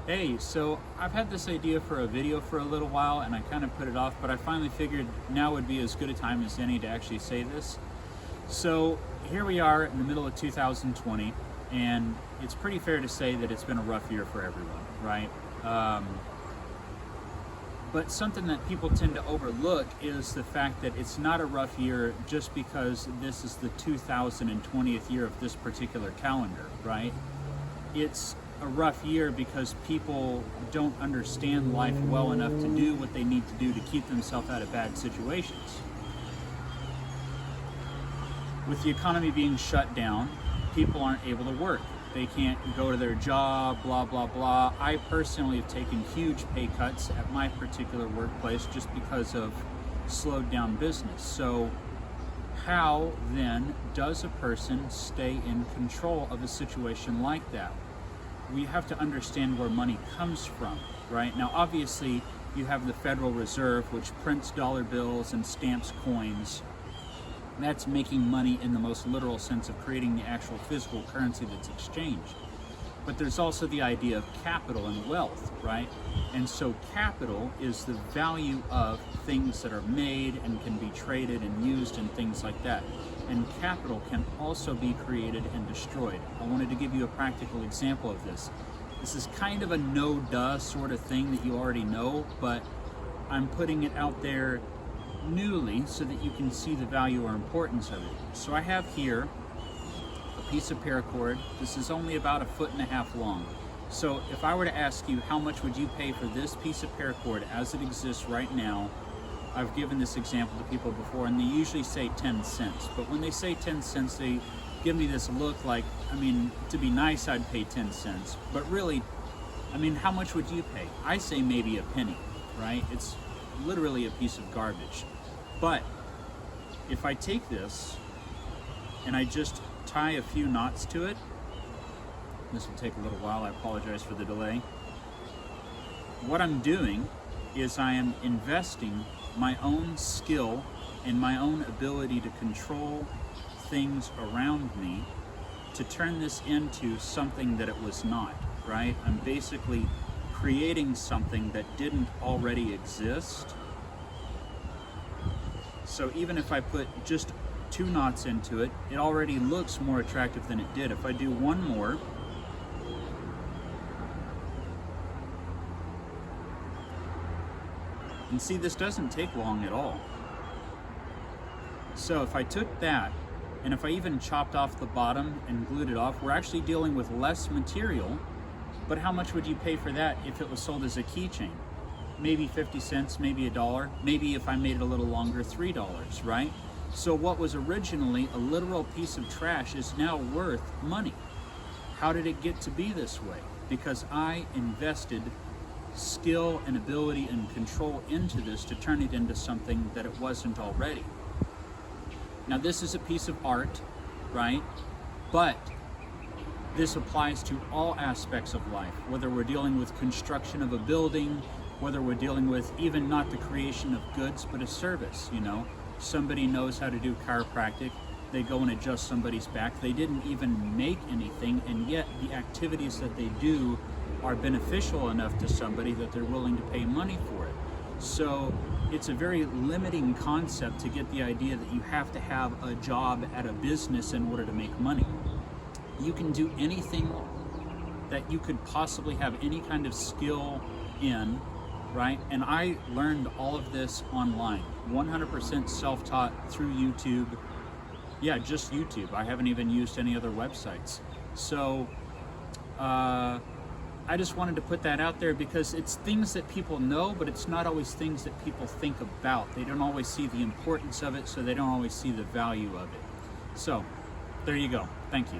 Hey, so I've had this idea for a video for a little while and I kind of put it off, but I finally figured now would be as good a time as any to actually say this. So here we are in the middle of 2020, and it's pretty fair to say that it's been a rough year for everyone, right? But something that people tend to overlook is the fact that it's not a rough year just because this is the 2020th year of this particular calendar, right? It's a rough year because people don't understand life well enough to do what they need to do to keep themselves out of bad situations. With the economy being shut down, people aren't able to work. They can't go to their job, blah, blah, blah. I personally have taken huge pay cuts at my particular workplace just because of slowed down business. So how then does a person stay in control of a situation like that? We have to understand where money comes from, right? Now, obviously, you have the Federal Reserve, which prints dollar bills and stamps coins. That's making money in the most literal sense of creating the actual physical currency that's exchanged. But there's also the idea of capital and wealth, right? And so capital is the value of things that are made and can be traded and used and things like that. And capital can also be created and destroyed. I wanted to give you a practical example of this. This is kind of a no-duh sort of thing that you already know, but I'm putting it out there newly so that you can see the value or importance of it. So I have here a piece of paracord. This is only about 1.5 feet long. So if I were to ask you how much would you pay for this piece of paracord as it exists right now, I've given this example to people before and they usually say 10 cents. But when they say 10 cents, they give me this look like, I mean, to be nice, I'd pay 10 cents. But really, I mean, how much would you pay? I say maybe a penny, right? It's literally a piece of garbage. But if I take this and I just tie a few knots to it, this will take a little while, I apologize for the delay. What I'm doing is I am investing my own skill and my own ability to control things around me to turn this into something that it was not, right? I'm basically creating something that didn't already exist. So even if I put just 2 knots into it, it already looks more attractive than it did. If I do one more, and see, this doesn't take long at all. So if I took that, and if I even chopped off the bottom and glued it off, we're actually dealing with less material, but how much would you pay for that if it was sold as a keychain? Maybe 50 cents, maybe $1, maybe if I made it a little longer, $3, right? So what was originally a literal piece of trash is now worth money. How did it get to be this way? Because I invested skill and ability and control into this to turn it into something that it wasn't already. Now this is a piece of art, right? But this applies to all aspects of life, whether we're dealing with construction of a building, whether we're dealing with even not the creation of goods, but a service, you know? Somebody knows how to do chiropractic, they go and adjust somebody's back. They didn't even make anything, and yet the activities that they do are beneficial enough to somebody that they're willing to pay money for it. So it's a very limiting concept to get the idea that you have to have a job at a business in order to make money. You can do anything that you could possibly have any kind of skill in, right? And I learned all of this online, 100% self-taught through YouTube. Yeah, just YouTube. I haven't even used any other websites. So I just wanted to put that out there because it's things that people know, but it's not always things that people think about. They don't always see the importance of it, so they don't always see the value of it. So there you go. Thank you.